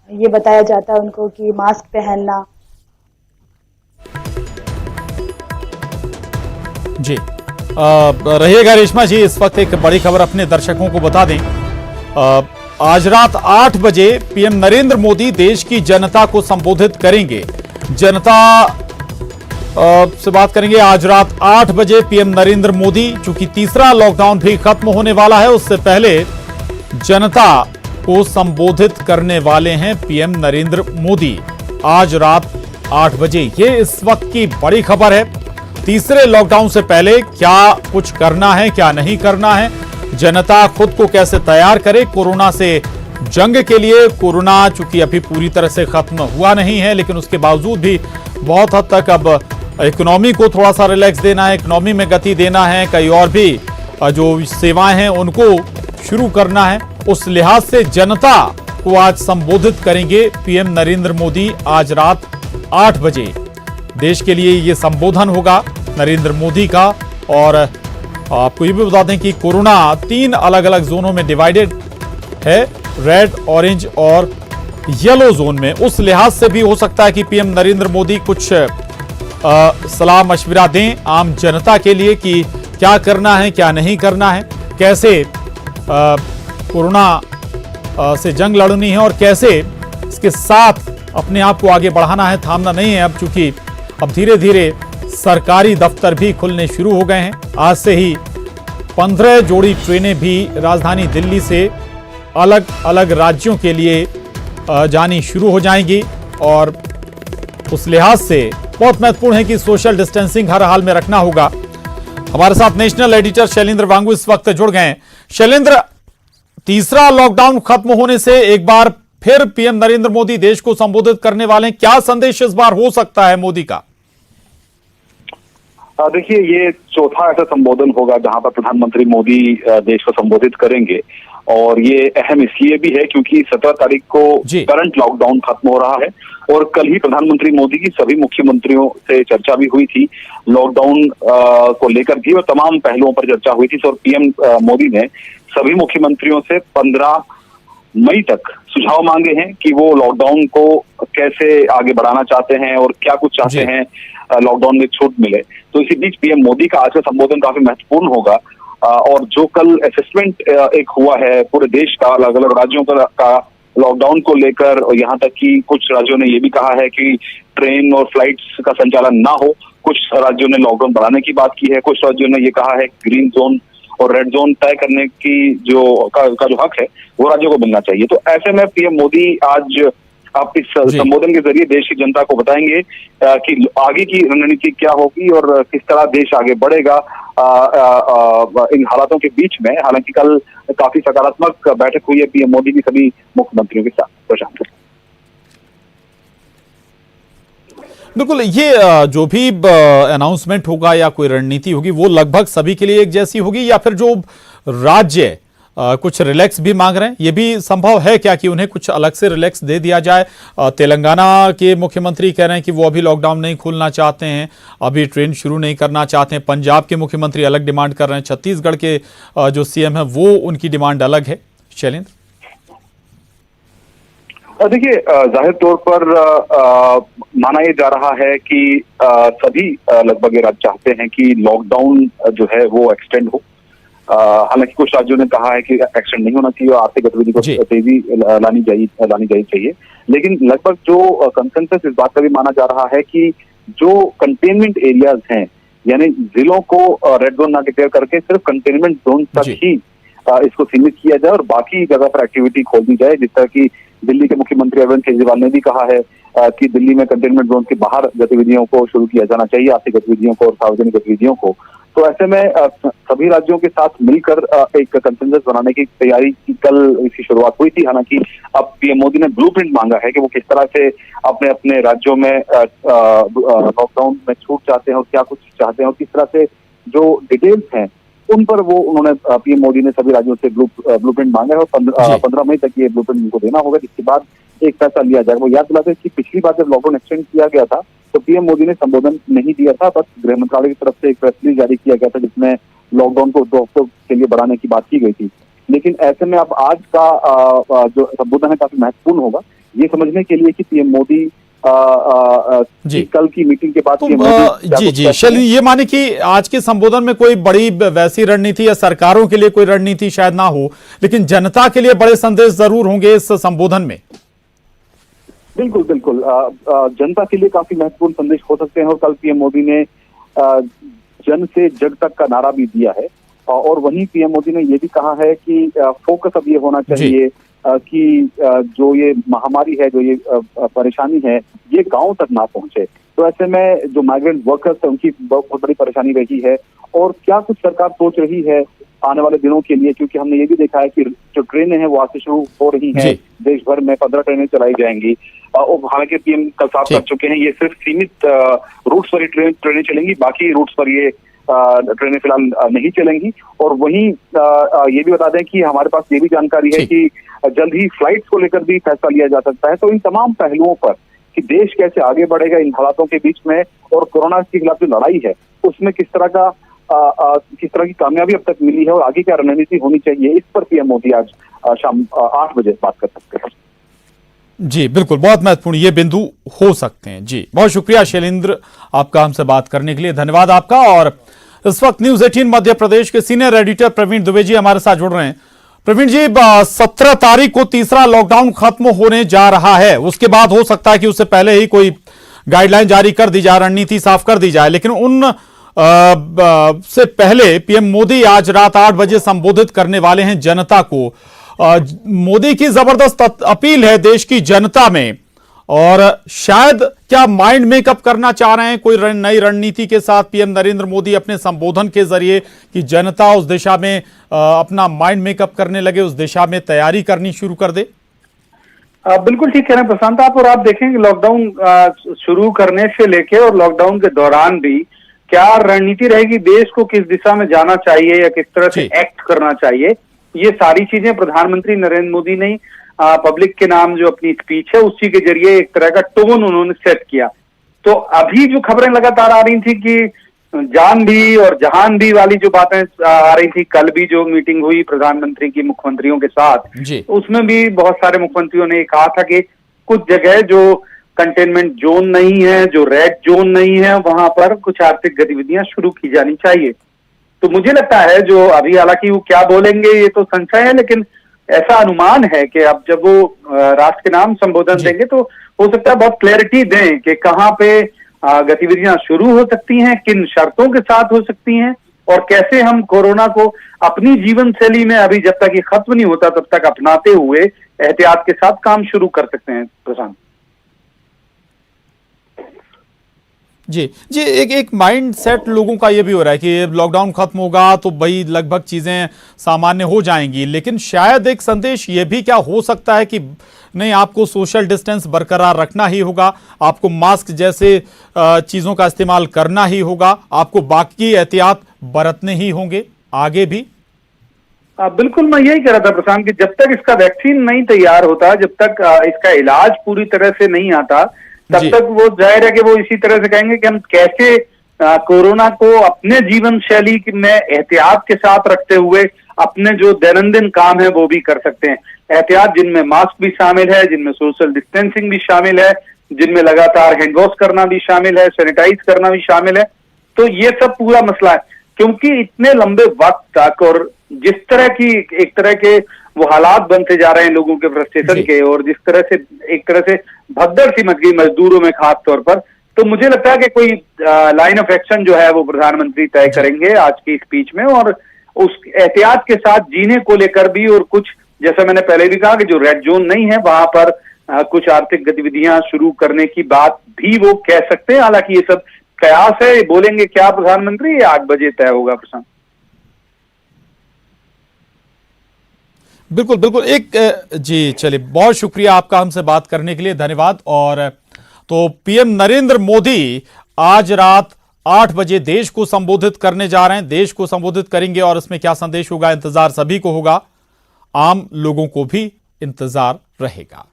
ये बताया जाता है उनको कि मास्क पहनना। जी रहिएगा रेशमा जी, इस वक्त एक बड़ी खबर अपने दर्शकों को बता दें। आज रात 8 बजे पीएम नरेंद्र मोदी देश की जनता को संबोधित करेंगे। जनता से बात करेंगे आज रात 8 बजे पीएम नरेंद्र मोदी। चूंकि तीसरा लॉकडाउन भी खत्म होने वाला है, उससे पहले जनता को संबोधित करने वाले हैं पीएम नरेंद्र मोदी आज रात 8 बजे। ये इस वक्त की बड़ी खबर है। तीसरे लॉकडाउन से पहले क्या कुछ करना है, क्या नहीं करना है, जनता खुद को कैसे तैयार करे कोरोना से जंग के लिए। कोरोना चूंकि अभी पूरी तरह से खत्म हुआ नहीं है, लेकिन उसके बावजूद भी बहुत हद तक अब इकोनॉमी को थोड़ा सा रिलैक्स देना है, इकोनॉमी में गति देना है, कई और भी जो सेवाएं हैं उनको शुरू करना है। उस लिहाज से जनता को आज संबोधित करेंगे पीएम नरेंद्र मोदी आज रात 8 बजे। देश के लिए ये संबोधन होगा नरेंद्र मोदी का। और आपको ये भी बता दें कि कोरोना 3 अलग अलग जोनों में डिवाइडेड है, रेड, ऑरेंज और येलो जोन में। उस लिहाज से भी हो सकता है कि पीएम नरेंद्र मोदी कुछ सलाह मशविरा दें आम जनता के लिए कि क्या करना है, क्या नहीं करना है, कैसे कोरोना से जंग लड़नी है और कैसे इसके साथ अपने आप को आगे बढ़ाना है, थामना नहीं है। अब चूंकि अब धीरे धीरे सरकारी दफ्तर भी खुलने शुरू हो गए हैं। आज से ही 15 जोड़ी ट्रेनें भी राजधानी दिल्ली से अलग अलग राज्यों के लिए जानी शुरू हो जाएंगी। और उस लिहाज से बहुत महत्वपूर्ण है कि सोशल डिस्टेंसिंग हर हाल में रखना होगा। हमारे साथ नेशनल एडिटर शैलेंद्र वांगू इस वक्त जुड़ गए हैं। शैलेंद्र, तीसरा लॉकडाउन खत्म होने से एक बार फिर पीएम नरेंद्र मोदी देश को संबोधित करने वाले हैं। क्या संदेश इस बार हो सकता है मोदी का? देखिए, ये चौथा ऐसा संबोधन होगा जहां पर प्रधानमंत्री मोदी देश को संबोधित करेंगे। और ये अहम इसलिए भी है क्योंकि 17 तारीख को करंट लॉकडाउन खत्म हो रहा है और कल ही प्रधानमंत्री मोदी की सभी मुख्यमंत्रियों से चर्चा भी हुई थी लॉकडाउन को लेकर भी, और तमाम पहलुओं पर चर्चा हुई थी। और पीएम मोदी ने सभी मुख्यमंत्रियों से 15 मई तक सुझाव मांगे हैं कि वो लॉकडाउन को कैसे आगे बढ़ाना चाहते हैं और क्या कुछ चाहते हैं लॉकडाउन में छूट मिले। तो इसी बीच पीएम मोदी का आज का संबोधन काफी महत्वपूर्ण होगा। और जो कल असेसमेंट एक हुआ है पूरे देश का, अलग अलग राज्यों का लॉकडाउन को लेकर, और यहाँ तक कि कुछ राज्यों ने ये भी कहा है कि ट्रेन और फ्लाइट्स का संचालन ना हो। कुछ राज्यों ने लॉकडाउन बढ़ाने की बात की है, कुछ राज्यों ने ये कहा है ग्रीन जोन और रेड जोन तय करने की जो हक है वो राज्यों को मिलना चाहिए। तो ऐसे में पीएम मोदी आज आप इस संबोधन के जरिए देश की जनता को बताएंगे कि आगे की रणनीति क्या होगी और किस तरह देश आगे बढ़ेगा इन हालातों के बीच में। हालांकि कल काफी सकारात्मक बैठक हुई है पीएम मोदी की सभी मुख्यमंत्रियों के साथ। प्रशांत, बिल्कुल, ये जो भी अनाउंसमेंट होगा या कोई रणनीति होगी वो लगभग सभी के लिए एक जैसी होगी, या फिर जो राज्य कुछ रिलैक्स भी मांग रहे हैं, ये भी संभव है क्या कि उन्हें कुछ अलग से रिलैक्स दे दिया जाए? तेलंगाना के मुख्यमंत्री कह रहे हैं कि वो अभी लॉकडाउन नहीं खोलना चाहते हैं, अभी ट्रेन शुरू नहीं करना चाहते हैं। पंजाब के मुख्यमंत्री अलग डिमांड कर रहे हैं, छत्तीसगढ़ के जो सीएम है वो उनकी डिमांड अलग है। शैलेंद्र, देखिए, जाहिर तौर पर माना ये जा रहा है कि सभी लगभग ये राज्य चाहते हैं कि लॉकडाउन जो है वो एक्सटेंड हो। हालांकि कुछ राज्यों ने कहा है कि एक्सटेंड नहीं होना चाहिए, आर्थिक गतिविधि को तेजी लानी चाहिए। लेकिन लगभग जो कंसेंसस इस बात का भी माना जा रहा है कि जो कंटेनमेंट एरियाज हैं, यानी जिलों को रेड जोन ना डिक्लेयर करके सिर्फ कंटेनमेंट जोन तक ही इसको सीमित किया जाए और बाकी जगह पर एक्टिविटी खोल दी जाए। जिस तरह की दिल्ली के मुख्यमंत्री अरविंद केजरीवाल ने भी कहा है कि दिल्ली में कंटेनमेंट जोन के बाहर गतिविधियों को शुरू किया जाना चाहिए, आर्थिक गतिविधियों को और सार्वजनिक गतिविधियों को। तो ऐसे में सभी राज्यों के साथ मिलकर एक कंसेंसस बनाने की तैयारी की कल इसकी शुरुआत हुई थी। हालांकि अब पीएम मोदी ने ब्लूप्रिंट मांगा है कि वो किस तरह से अपने अपने राज्यों में लॉकडाउन में छूट चाहते हैं और क्या कुछ चाहते हैं और किस तरह से जो डिटेल्स हैं उन पर वो उन्होंने पीएम मोदी ने सभी राज्यों से ब्लूप्रिंट मांगा है और 15 मई तक ये ब्लूप्रिंट उनको देना होगा, जिसके बाद एक फैसला लिया जाएगा। वो याद दिलाते हैं कि पिछली बार जब लॉकडाउन एक्सटेंड किया गया था तो पीएम मोदी ने संबोधन नहीं दिया था, बस गृह मंत्रालय की तरफ से एक प्रेस रिलीज जारी किया गया था जिसमें लॉकडाउन को 2 हफ्तों के लिए बढ़ाने की बात की गई थी। लेकिन ऐसे में अब आज का जो संबोधन है काफी महत्वपूर्ण होगा। ये समझने के लिए कि पीएम मोदी जी कल की मीटिंग के बाद तो जी चलिए ये माने कि आज के संबोधन में कोई बड़ी वैसी रणनीति या सरकारों के लिए कोई रणनीति शायद ना हो, लेकिन जनता के लिए बड़े संदेश जरूर होंगे इस संबोधन में। बिल्कुल बिल्कुल जनता के लिए काफी महत्वपूर्ण संदेश हो सकते हैं। और कल पीएम मोदी ने जन से जग तक का नारा भी दिया है और वहीं पीएम मोदी ने ये भी कहा है कि फोकस अब ये होना चाहिए कि जो ये महामारी है, जो ये परेशानी है, ये गांव तक ना पहुंचे। तो ऐसे में जो माइग्रेंट वर्कर्स है उनकी बहुत बड़ी परेशानी रही है और क्या कुछ सरकार सोच रही है आने वाले दिनों के लिए, क्योंकि हमने ये भी देखा है कि जो ट्रेनें हैं वो आज से शुरू हो रही हैं, देश भर में 15 ट्रेनें चलाई जाएंगी। और हालांकि पीएम कल साफ कर चुके हैं ये सिर्फ सीमित रूट्स पर ही ट्रेनें चलेंगी, बाकी रूट्स पर ये ट्रेनें फिलहाल नहीं चलेंगी। और वहीं ये भी बता दें कि हमारे पास ये भी जानकारी है कि जल्द ही फ्लाइट्स को लेकर भी फैसला लिया जा सकता है। तो इन तमाम पहलुओं पर कि देश कैसे आगे बढ़ेगा इन हालातों के बीच में और कोरोना के खिलाफ जो लड़ाई है उसमें किस तरह की कामयाबी अब तक मिली है और आगे क्या रणनीति होनी चाहिए, इस पर पीएम मोदी आज शाम 8 बजे बात कर सकते हैं। जी बिल्कुल, बहुत महत्वपूर्ण ये बिंदु हो सकते हैं। जी बहुत शुक्रिया शैलेंद्र, आपका हमसे बात करने के लिए धन्यवाद आपका। और इस वक्त न्यूज 18 मध्य प्रदेश के सीनियर एडिटर प्रवीण दुबे जी हमारे साथ जुड़ रहे हैं। प्रवीण जी, 17 तारीख को तीसरा लॉकडाउन खत्म होने जा रहा है, उसके बाद हो सकता है कि उससे पहले ही कोई गाइडलाइन जारी कर दी जाए, रणनीति साफ कर दी जाए, लेकिन उन से पहले पीएम मोदी आज रात 8 बजे संबोधित करने वाले हैं जनता को। मोदी की जबरदस्त अपील है देश की जनता में और शायद क्या माइंड मेकअप करना चाह रहे हैं कोई नई रणनीति के साथ पीएम नरेंद्र मोदी अपने संबोधन के जरिए कि जनता उस दिशा में अपना माइंड मेकअप करने लगे, उस दिशा में तैयारी करनी शुरू कर दे। बिल्कुल ठीक कह रहे हैं प्रशांत आप। और आप देखेंगे लॉकडाउन शुरू करने से लेके और लॉकडाउन के दौरान भी क्या रणनीति रहेगी, देश को किस दिशा में जाना चाहिए या किस तरह से एक्ट करना चाहिए, ये सारी चीजें प्रधानमंत्री नरेंद्र मोदी ने पब्लिक के नाम जो अपनी स्पीच है उसी के जरिए एक तरह का टोन उन्होंने सेट किया। तो अभी जो खबरें लगातार आ रही थी कि जान भी और जहान भी वाली जो बातें आ रही थी, कल भी जो मीटिंग हुई प्रधानमंत्री की मुख्यमंत्रियों के साथ, उसमें भी बहुत सारे मुख्यमंत्रियों ने कहा था कि कुछ जगह जो कंटेनमेंट जोन नहीं है, जो रेड जोन नहीं है, वहां पर कुछ आर्थिक गतिविधियां शुरू की जानी चाहिए। तो मुझे लगता है जो अभी हालांकि वो क्या बोलेंगे ये तो संशय है, लेकिन ऐसा अनुमान है कि अब जब वो राष्ट्र के नाम संबोधन देंगे तो हो सकता है बहुत क्लैरिटी दें कि कहाँ पे गतिविधियां शुरू हो सकती हैं, किन शर्तों के साथ हो सकती हैं और कैसे हम कोरोना को अपनी जीवन शैली में अभी जब तक ये खत्म नहीं होता तब तक अपनाते हुए एहतियात के साथ काम शुरू कर सकते हैं। प्रशांत जी जी, एक माइंड सेट लोगों का ये भी हो रहा है कि लॉकडाउन खत्म होगा तो भाई लगभग चीजें सामान्य हो जाएंगी, लेकिन शायद एक संदेश ये भी क्या हो सकता है कि नहीं, आपको सोशल डिस्टेंस बरकरार रखना ही होगा, आपको मास्क जैसे चीजों का इस्तेमाल करना ही होगा, आपको बाकी एहतियात बरतने ही होंगे आगे भी। बिल्कुल, मैं यही कह रहा था प्रशांत कि जब तक इसका वैक्सीन नहीं तैयार होता, जब तक इसका इलाज पूरी तरह से नहीं आता, तब तक वो जाहिर है कि वो इसी तरह से कहेंगे कि हम कैसे कोरोना को अपने जीवन शैली में एहतियात के साथ रखते हुए अपने जो दैनंदिन काम है वो भी कर सकते हैं। एहतियात जिनमें मास्क भी शामिल है, जिनमें सोशल डिस्टेंसिंग भी शामिल है, जिनमें लगातार हैंड वॉश करना भी शामिल है, सैनिटाइज करना भी शामिल है। तो ये सब पूरा मसला है, क्योंकि इतने लंबे वक्त तक और जिस तरह की एक तरह के वो हालात बनते जा रहे हैं लोगों के फ्रस्ट्रेशन के, और जिस तरह से एक तरह से भगदड़ सी मच गई मजदूरों में खास तौर पर, तो मुझे लगता है कि कोई लाइन ऑफ एक्शन जो है वो प्रधानमंत्री तय करेंगे आज की स्पीच में, और उस एहतियात के साथ जीने को लेकर भी, और कुछ जैसा मैंने पहले भी कहा कि जो रेड जोन नहीं है वहां पर कुछ आर्थिक गतिविधियां शुरू करने की बात भी वो कह सकते हैं। हालांकि ये सब कयास है, बोलेंगे क्या प्रधानमंत्री ये 8 बजे तय होगा। प्रशांत बिल्कुल बिल्कुल, जी चलिए, बहुत शुक्रिया आपका हमसे बात करने के लिए, धन्यवाद। और तो पीएम नरेंद्र मोदी आज रात 8 बजे देश को संबोधित करने जा रहे हैं, देश को संबोधित करेंगे और इसमें क्या संदेश होगा, इंतजार सभी को होगा, आम लोगों को भी इंतजार रहेगा।